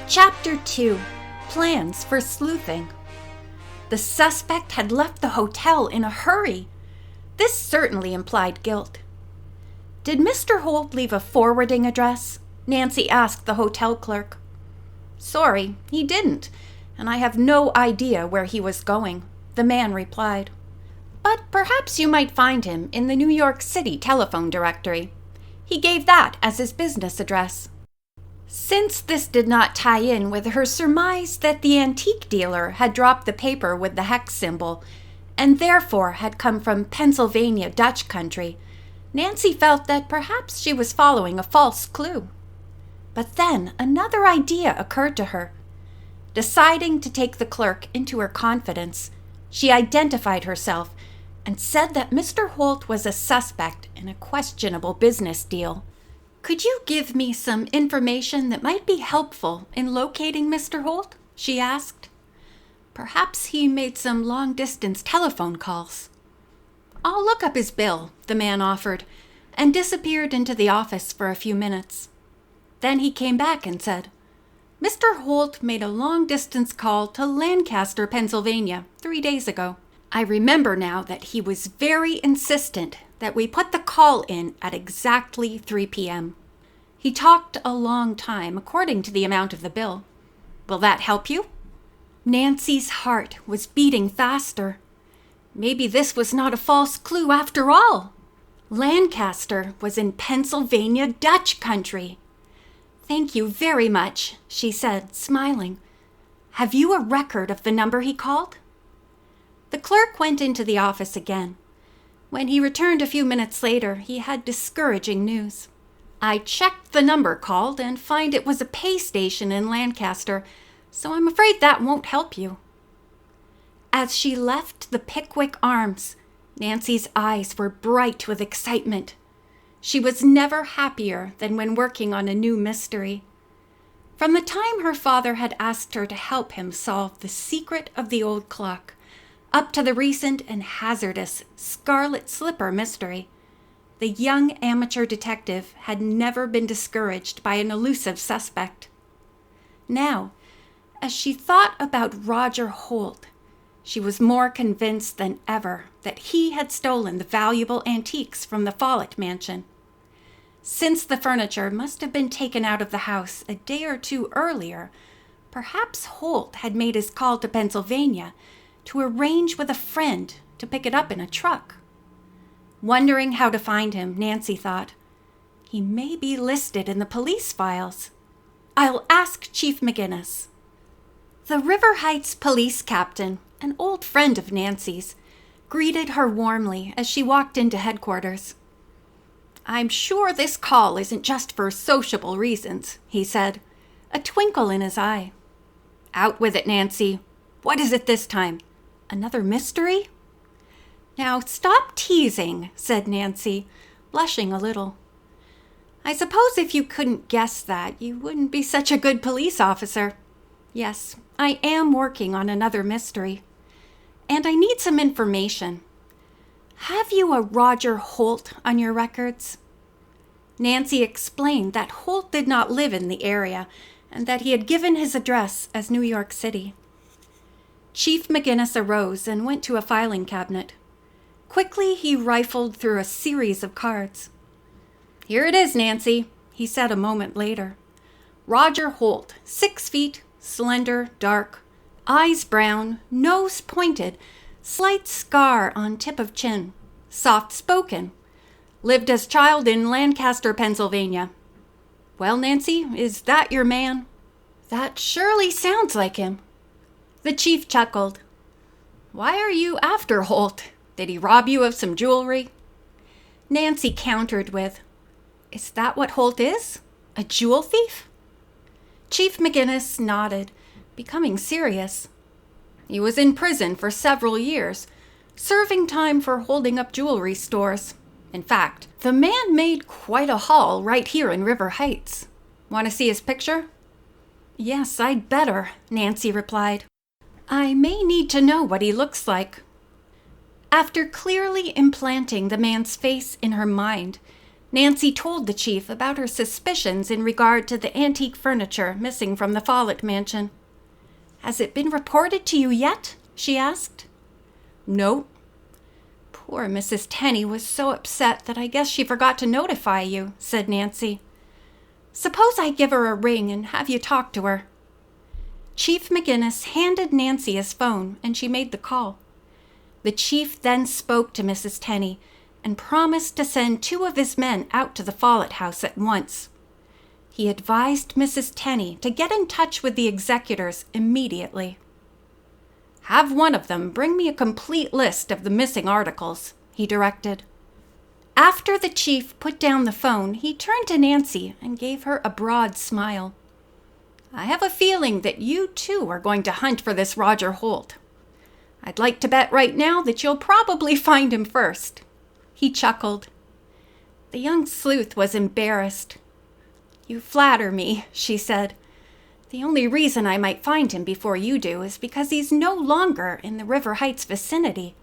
Chapter 2. Plans for Sleuthing. The suspect had left the hotel in a hurry. This certainly implied guilt. Did Mr. Holt leave a forwarding address? Nancy asked the hotel clerk. Sorry, he didn't, and I have no idea where he was going, the man replied. But perhaps you might find him in the New York City telephone directory. He gave that as his business address. Since this did not tie in with her surmise that the antique dealer had dropped the paper with the hex symbol and therefore had come from Pennsylvania Dutch country, Nancy felt that perhaps she was following a false clue. But then another idea occurred to her. Deciding to take the clerk into her confidence, she identified herself and said that Mr. Holt was a suspect in a questionable business deal. Could you give me some information that might be helpful in locating Mr. Holt? She asked. Perhaps he made some long-distance telephone calls. I'll look up his bill, the man offered, and disappeared into the office for a few minutes. Then he came back and said, Mr. Holt made a long-distance call to Lancaster, Pennsylvania, 3 days ago. I remember now that he was very insistent that we put the call in at exactly 3 p.m. He talked a long time, according to the amount of the bill. Will that help you? Nancy's heart was beating faster. Maybe this was not a false clue after all. Lancaster was in Pennsylvania Dutch country. Thank you very much, she said, smiling. Have you a record of the number he called? The clerk went into the office again. When he returned a few minutes later, he had discouraging news. I checked the number called and find it was a pay station in Lancaster, so I'm afraid that won't help you. As she left the Pickwick Arms, Nancy's eyes were bright with excitement. She was never happier than when working on a new mystery. From the time her father had asked her to help him solve the secret of the old clock, up to the recent and hazardous Scarlet Slipper mystery, the young amateur detective had never been discouraged by an elusive suspect. Now, as she thought about Roger Holt, she was more convinced than ever that he had stolen the valuable antiques from the Follett mansion. Since the furniture must have been taken out of the house a day or two earlier, perhaps Holt had made his call to Pennsylvania to arrange with a friend to pick it up in a truck. Wondering how to find him, Nancy thought, he may be listed in the police files. I'll ask Chief McGinnis. The River Heights police captain, an old friend of Nancy's, greeted her warmly as she walked into headquarters. I'm sure this call isn't just for sociable reasons, he said, a twinkle in his eye. Out with it, Nancy. What is it this time? Another mystery? Now stop teasing, said Nancy, blushing a little. I suppose if you couldn't guess that, you wouldn't be such a good police officer. Yes, I am working on another mystery. And I need some information. Have you a Roger Holt on your records? Nancy explained that Holt did not live in the area and that he had given his address as New York City. Chief McGinnis arose and went to a filing cabinet. Quickly, he rifled through a series of cards. Here it is, Nancy, he said a moment later. Roger Holt, 6 feet, slender, dark, eyes brown, nose pointed, slight scar on tip of chin, soft-spoken. Lived as child in Lancaster, Pennsylvania. Well, Nancy, is that your man? That surely sounds like him. The chief chuckled. Why are you after Holt? Did he rob you of some jewelry? Nancy countered with, Is that what Holt is? A jewel thief? Chief McGinnis nodded, becoming serious. He was in prison for several years, serving time for holding up jewelry stores. In fact, the man made quite a haul right here in River Heights. Want to see his picture? Yes, I'd better, Nancy replied. I may need to know what he looks like. After clearly implanting the man's face in her mind, Nancy told the chief about her suspicions in regard to the antique furniture missing from the Follett mansion. "Has it been reported to you yet?" she asked. "No." "Poor Mrs. Tenney was so upset that I guess she forgot to notify you," said Nancy. "Suppose I give her a ring and have you talk to her." Chief McGinnis handed Nancy his phone, and she made the call. The chief then spoke to Mrs. Tenney and promised to send 2 of his men out to the Follett house at once. He advised Mrs. Tenney to get in touch with the executors immediately. "Have one of them bring me a complete list of the missing articles," he directed. After the chief put down the phone, he turned to Nancy and gave her a broad smile. "I have a feeling that you too are going to hunt for this Roger Holt. I'd like to bet right now that you'll probably find him first." He chuckled. The young sleuth was embarrassed. "You flatter me," she said. "The only reason I might find him before you do is because he's no longer in the River Heights vicinity.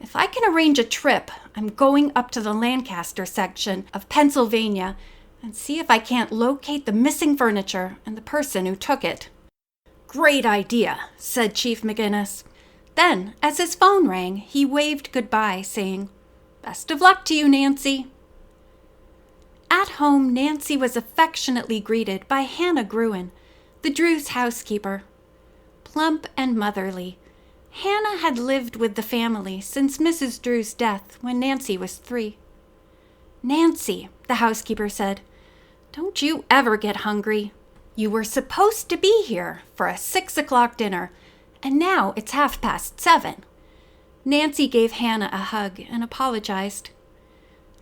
If I can arrange a trip, I'm going up to the Lancaster section of Pennsylvania and see if I can't locate the missing furniture and the person who took it." "Great idea," said Chief McGinnis. Then, as his phone rang, he waved goodbye, saying, "Best of luck to you, Nancy." At home, Nancy was affectionately greeted by Hannah Gruen, the Drews' housekeeper. Plump and motherly, Hannah had lived with the family since Mrs. Drew's death when Nancy was 3. "Nancy," the housekeeper said, "don't you ever get hungry. You were supposed to be here for a 6 o'clock dinner, and now it's 7:30. Nancy gave Hannah a hug and apologized.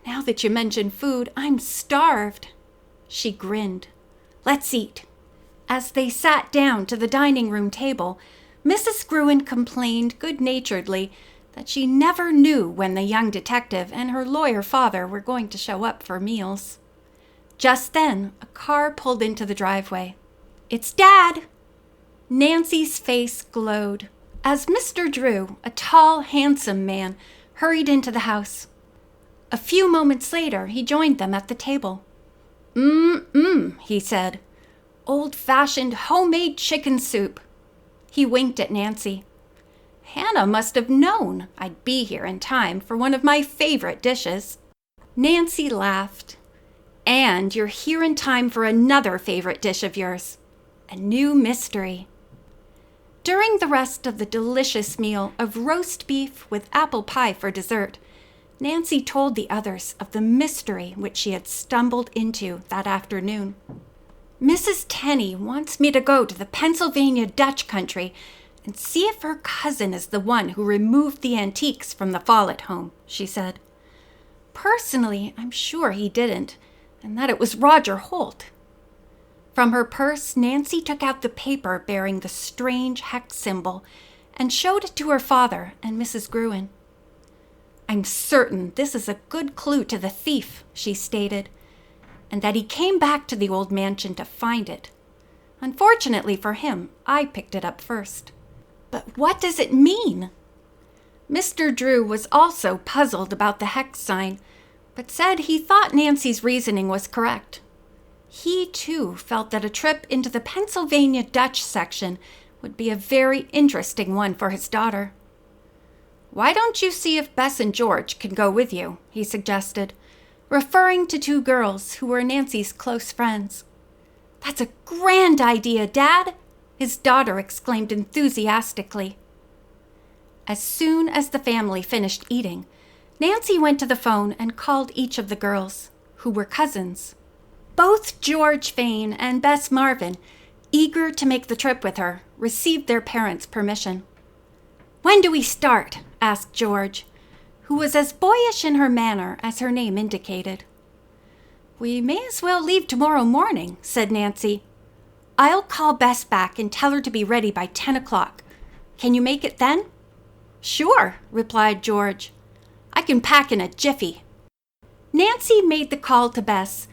"Now that you mention food, I'm starved." She grinned. "Let's eat." As they sat down to the dining room table, Mrs. Gruen complained good-naturedly that she never knew when the young detective and her lawyer father were going to show up for meals. Just then, a car pulled into the driveway. "It's Dad!" Nancy's face glowed as Mr. Drew, a tall, handsome man, hurried into the house. A few moments later, he joined them at the table. He said. "Old-fashioned homemade chicken soup." He winked at Nancy. "Hannah must have known I'd be here in time for one of my favorite dishes." Nancy laughed. "And you're here in time for another favorite dish of yours, a new mystery." During the rest of the delicious meal of roast beef with apple pie for dessert, Nancy told the others of the mystery which she had stumbled into that afternoon. "Mrs. Tenney wants me to go to the Pennsylvania Dutch country and see if her cousin is the one who removed the antiques from the Follett home," she said. "Personally, I'm sure he didn't, and that it was Roger Holt." From her purse, Nancy took out the paper bearing the strange hex symbol and showed it to her father and Mrs. Gruen. "I'm certain this is a good clue to the thief," she stated, "and that he came back to the old mansion to find it. Unfortunately for him, I picked it up first." "But what does it mean?" Mr. Drew was also puzzled about the hex sign, but said he thought Nancy's reasoning was correct. He, too, felt that a trip into the Pennsylvania Dutch section would be a very interesting one for his daughter. "Why don't you see if Bess and George can go with you?" he suggested, referring to 2 girls who were Nancy's close friends. "That's a grand idea, Dad!" his daughter exclaimed enthusiastically. As soon as the family finished eating, Nancy went to the phone and called each of the girls, who were cousins. Both George Fane and Bess Marvin, eager to make the trip with her, received their parents' permission. "When do we start?" asked George, who was as boyish in her manner as her name indicated. "We may as well leave tomorrow morning," said Nancy. "I'll call Bess back and tell her to be ready by 10 o'clock. Can you make it then?" "Sure," replied George. "I can pack in a jiffy." Nancy made the call to Bess,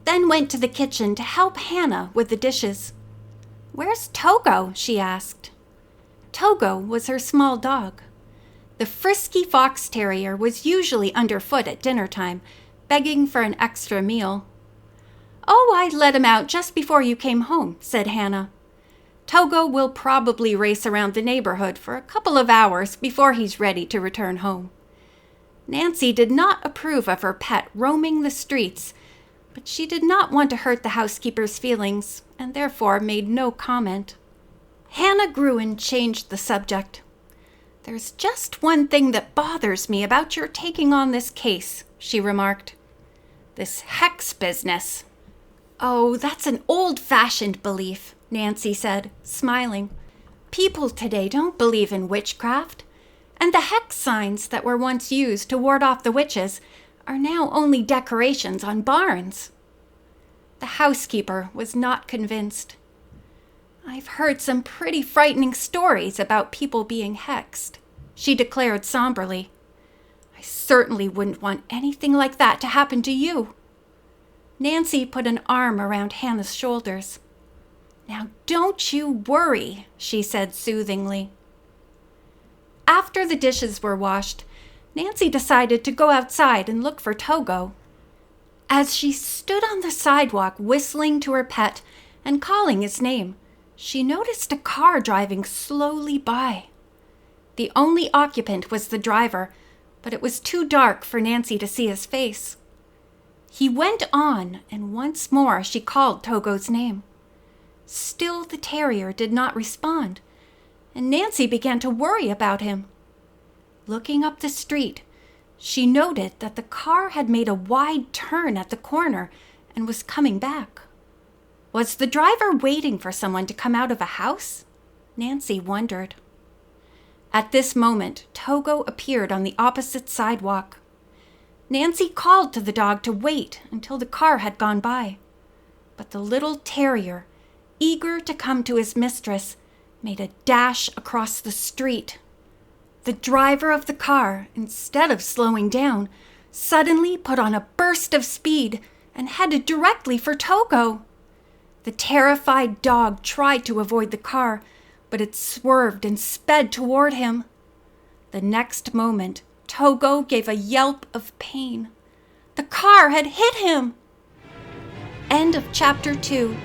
then went to the kitchen to help Hannah with the dishes. "Where's Togo?" she asked. Togo was her small dog. The frisky fox terrier was usually underfoot at dinner time, begging for an extra meal. "Oh, I let him out just before you came home," said Hannah. "Togo will probably race around the neighborhood for a couple of hours before he's ready to return home." Nancy did not approve of her pet roaming the streets, but she did not want to hurt the housekeeper's feelings and therefore made no comment. Hannah grew and changed the subject. "There's just one thing that bothers me about your taking on this case," she remarked. "This hex business." "Oh, that's an old-fashioned belief," Nancy said, smiling. "People today don't believe in witchcraft, and the hex signs that were once used to ward off the witches are now only decorations on barns." The housekeeper was not convinced. "I've heard some pretty frightening stories about people being hexed," she declared somberly. "I certainly wouldn't want anything like that to happen to you." Nancy put an arm around Hannah's shoulders. "Now don't you worry," she said soothingly. After the dishes were washed, Nancy decided to go outside and look for Togo. As she stood on the sidewalk whistling to her pet and calling his name, she noticed a car driving slowly by. The only occupant was the driver, but it was too dark for Nancy to see his face. He went on, and once more she called Togo's name. Still the terrier did not respond, and Nancy began to worry about him. Looking up the street, she noted that the car had made a wide turn at the corner and was coming back. Was the driver waiting for someone to come out of a house? Nancy wondered. At this moment, Togo appeared on the opposite sidewalk. Nancy called to the dog to wait until the car had gone by. But the little terrier, eager to come to his mistress, made a dash across the street. The driver of the car, instead of slowing down, suddenly put on a burst of speed and headed directly for Togo. The terrified dog tried to avoid the car, but it swerved and sped toward him. The next moment, Togo gave a yelp of pain. The car had hit him! End of Chapter 2.